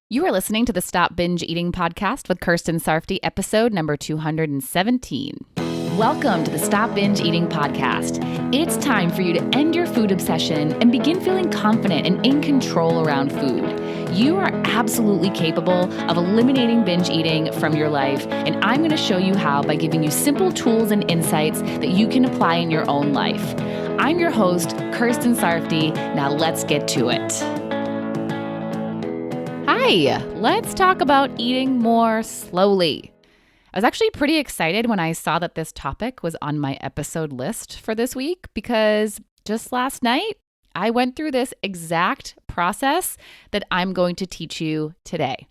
You are listening to the Stop Binge Eating podcast with Kirsten Sarfty, episode number 217. Welcome to the Stop Binge Eating podcast. It's time for you to end your food obsession and begin feeling confident and in control around food. You are absolutely capable of eliminating binge eating from your life, and I'm going to show you how by giving you simple tools and insights that you can apply in your own life. I'm your host, Kirsten Sarfty. Now let's get to it. Hi, let's talk about eating more slowly. I was actually pretty excited when I saw that this topic was on my episode list for this week because just last night, I went through this exact process that I'm going to teach you today.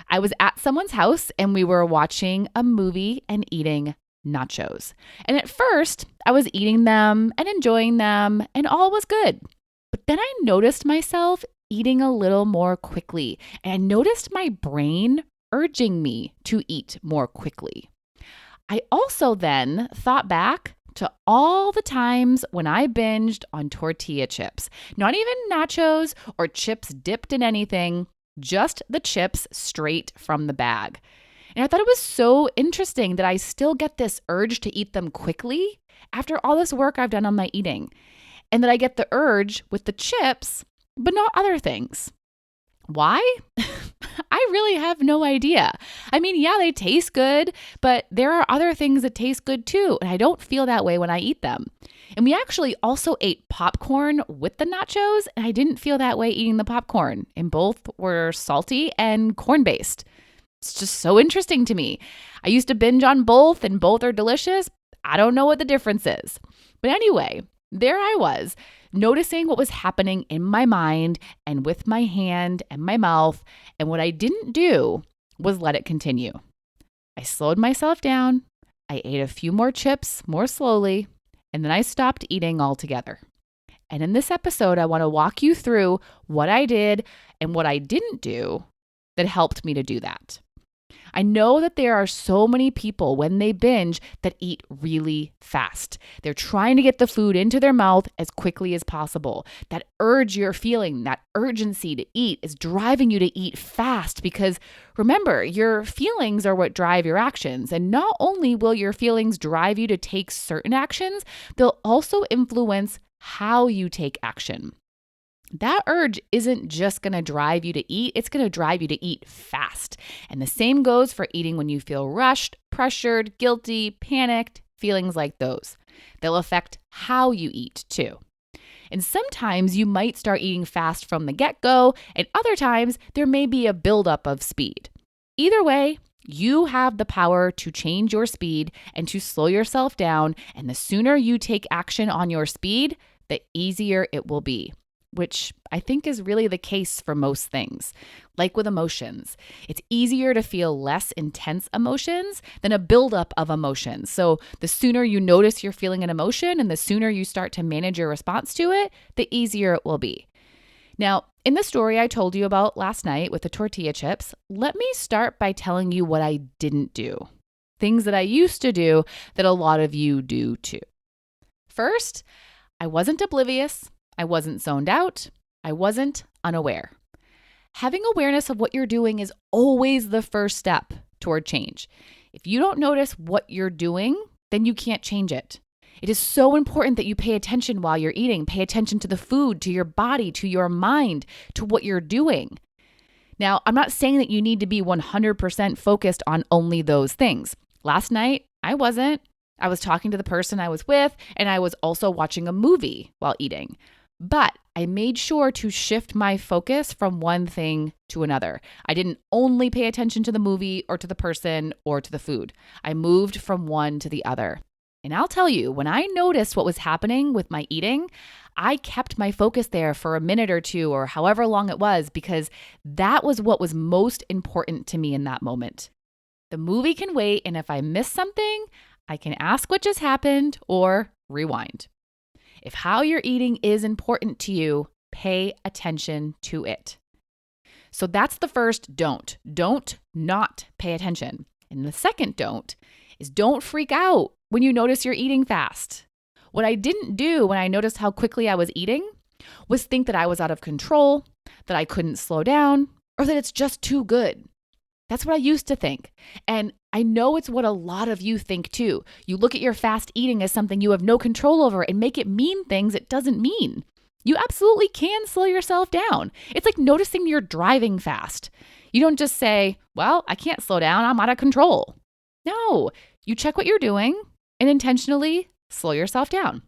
I was at someone's house and we were watching a movie and eating nachos. And at first, I was eating them and enjoying them and all was good. But then I noticed myself eating a little more quickly, and I noticed my brain urging me to eat more quickly. I also then thought back to all the times when I binged on tortilla chips, not even nachos or chips dipped in anything, just the chips straight from the bag. And I thought it was so interesting that I still get this urge to eat them quickly after all this work I've done on my eating, and that I get the urge with the chips but not other things. Why? I really have no idea. I mean, yeah, they taste good, but there are other things that taste good too, and I don't feel that way when I eat them. And we actually also ate popcorn with the nachos, and I didn't feel that way eating the popcorn, and both were salty and corn-based. It's just so interesting to me. I used to binge on both, and both are delicious. I don't know what the difference is. But anyway, there I was, noticing what was happening in my mind and with my hand and my mouth. And what I didn't do was let it continue. I slowed myself down. I ate a few more chips more slowly, and then I stopped eating altogether. And in this episode, I want to walk you through what I did and what I didn't do that helped me to do that. I know that there are so many people when they binge that eat really fast. They're trying to get the food into their mouth as quickly as possible. That urge you're feeling, that urgency to eat is driving you to eat fast because remember, your feelings are what drive your actions. And not only will your feelings drive you to take certain actions, they'll also influence how you take action. That urge isn't just going to drive you to eat, it's going to drive you to eat fast. And the same goes for eating when you feel rushed, pressured, guilty, panicked, feelings like those. They'll affect how you eat too. And sometimes you might start eating fast from the get-go, and other times there may be a buildup of speed. Either way, you have the power to change your speed and to slow yourself down, and the sooner you take action on your speed, the easier it will be. Which I think is really the case for most things. Like with emotions, it's easier to feel less intense emotions than a buildup of emotions. So the sooner you notice you're feeling an emotion and the sooner you start to manage your response to it, the easier it will be. Now, in the story I told you about last night with the tortilla chips, let me start by telling you what I didn't do. Things that I used to do that a lot of you do too. First, I wasn't oblivious. I wasn't zoned out. I wasn't unaware. Having awareness of what you're doing is always the first step toward change. If you don't notice what you're doing, then you can't change it. It is so important that you pay attention while you're eating. Pay attention to the food, to your body, to your mind, to what you're doing. Now, I'm not saying that you need to be 100% focused on only those things. Last night, I wasn't. I was talking to the person I was with, and I was also watching a movie while eating. But I made sure to shift my focus from one thing to another. I didn't only pay attention to the movie or to the person or to the food. I moved from one to the other. And I'll tell you, when I noticed what was happening with my eating, I kept my focus there for a minute or two or however long it was because that was what was most important to me in that moment. The movie can wait, and if I miss something, I can ask what just happened or rewind. If how you're eating is important to you, pay attention to it. So that's the first don't. Don't not pay attention. And the second don't is don't freak out when you notice you're eating fast. What I didn't do when I noticed how quickly I was eating was think that I was out of control, that I couldn't slow down, or that it's just too good. That's what I used to think. And I know it's what a lot of you think too. You look at your fast eating as something you have no control over and make it mean things it doesn't mean. You absolutely can slow yourself down. It's like noticing you're driving fast. You don't just say, well, I can't slow down, I'm out of control. No, you check what you're doing and intentionally slow yourself down.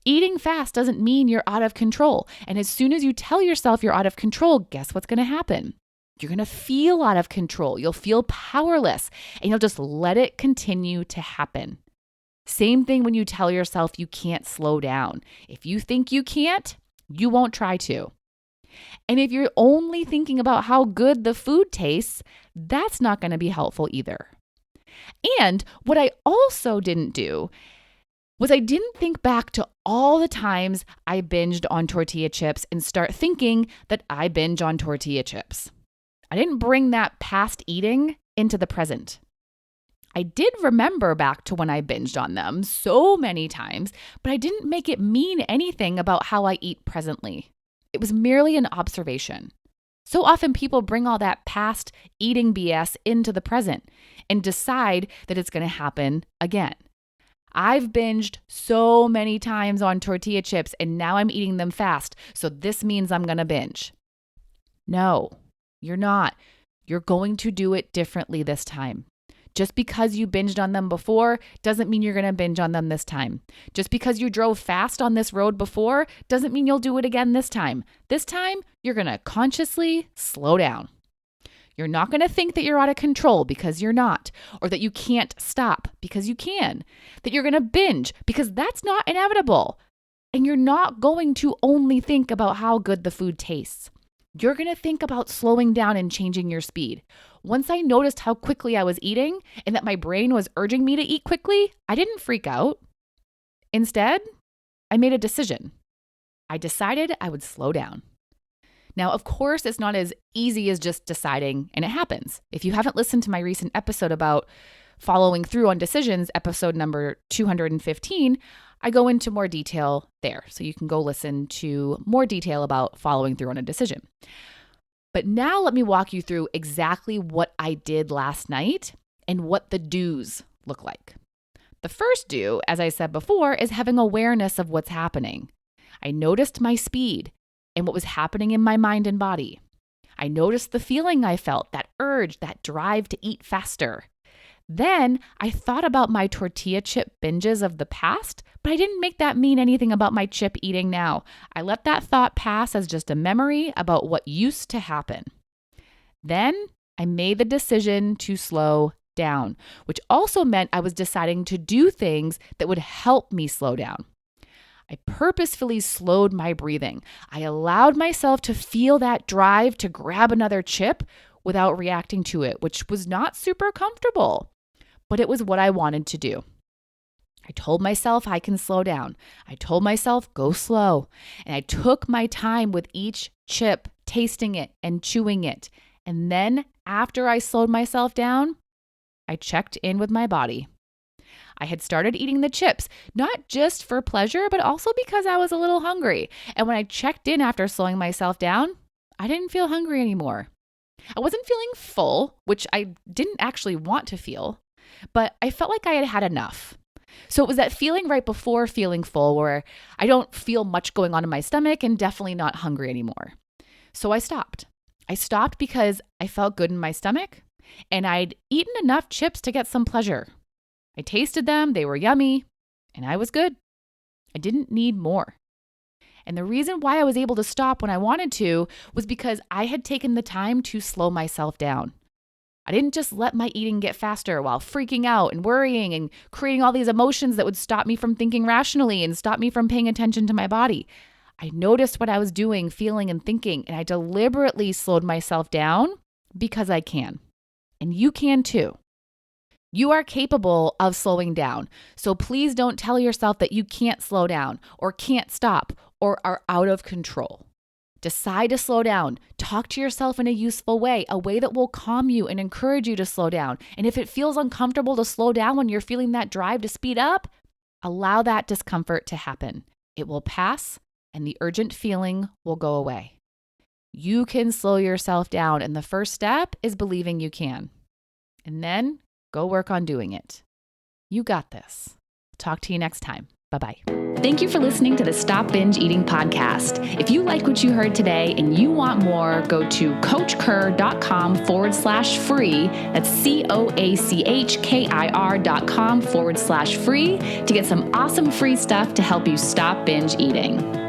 Eating fast doesn't mean you're out of control. And as soon as you tell yourself you're out of control, guess what's going to happen? You're going to feel out of control. You'll feel powerless, and you'll just let it continue to happen. Same thing when you tell yourself you can't slow down. If you think you can't, you won't try to. And if you're only thinking about how good the food tastes, that's not going to be helpful either. And what I also didn't do was I didn't think back to all the times I binged on tortilla chips and start thinking that I binge on tortilla chips. I didn't bring that past eating into the present. I did remember back to when I binged on them so many times, but I didn't make it mean anything about how I eat presently. It was merely an observation. So often people bring all that past eating BS into the present and decide that it's going to happen again. I've binged so many times on tortilla chips and now I'm eating them fast, so this means I'm going to binge. No, you're not. You're going to do it differently this time. Just because you binged on them before doesn't mean you're going to binge on them this time. Just because you drove fast on this road before doesn't mean you'll do it again this time. This time, you're going to consciously slow down. You're not going to think that you're out of control because you're not, or that you can't stop because you can, that you're going to binge because that's not inevitable. And you're not going to only think about how good the food tastes. You're going to think about slowing down and changing your speed. Once I noticed how quickly I was eating and that my brain was urging me to eat quickly, I didn't freak out. Instead, I made a decision. I decided I would slow down. Now, of course, it's not as easy as just deciding, and it happens. If you haven't listened to my recent episode about following through on decisions, episode number 215, I go into more detail there. So you can go listen to more detail about following through on a decision. But now let me walk you through exactly what I did last night and what the do's look like. The first do, as I said before, is having awareness of what's happening. I noticed my speed and what was happening in my mind and body. I noticed the feeling I felt, that urge, that drive to eat faster. Then I thought about my tortilla chip binges of the past, but I didn't make that mean anything about my chip eating now. I let that thought pass as just a memory about what used to happen. Then I made the decision to slow down, which also meant I was deciding to do things that would help me slow down. I purposefully slowed my breathing. I allowed myself to feel that drive to grab another chip without reacting to it, which was not super comfortable, but it was what I wanted to do. I told myself I can slow down. I told myself go slow. And I took my time with each chip, tasting it and chewing it. And then after I slowed myself down, I checked in with my body. I had started eating the chips, not just for pleasure, but also because I was a little hungry. And when I checked in after slowing myself down, I didn't feel hungry anymore. I wasn't feeling full, which I didn't actually want to feel, but I felt like I had had enough. So it was that feeling right before feeling full where I don't feel much going on in my stomach and definitely not hungry anymore. So I stopped. I stopped because I felt good in my stomach and I'd eaten enough chips to get some pleasure. I tasted them, they were yummy, and I was good. I didn't need more. And the reason why I was able to stop when I wanted to was because I had taken the time to slow myself down. I didn't just let my eating get faster while freaking out and worrying and creating all these emotions that would stop me from thinking rationally and stop me from paying attention to my body. I noticed what I was doing, feeling, and thinking, and I deliberately slowed myself down because I can. And you can too. You are capable of slowing down. So please don't tell yourself that you can't slow down or can't stop or are out of control. Decide to slow down. Talk to yourself in a useful way, a way that will calm you and encourage you to slow down. And if it feels uncomfortable to slow down when you're feeling that drive to speed up, allow that discomfort to happen. It will pass and the urgent feeling will go away. You can slow yourself down. And the first step is believing you can. And then go work on doing it. You got this. Talk to you next time. Bye-bye. Thank you for listening to the Stop Binge Eating podcast. If you like what you heard today and you want more, go to coachkir.com/free. That's COACHKIR.com/free to get some awesome free stuff to help you stop binge eating.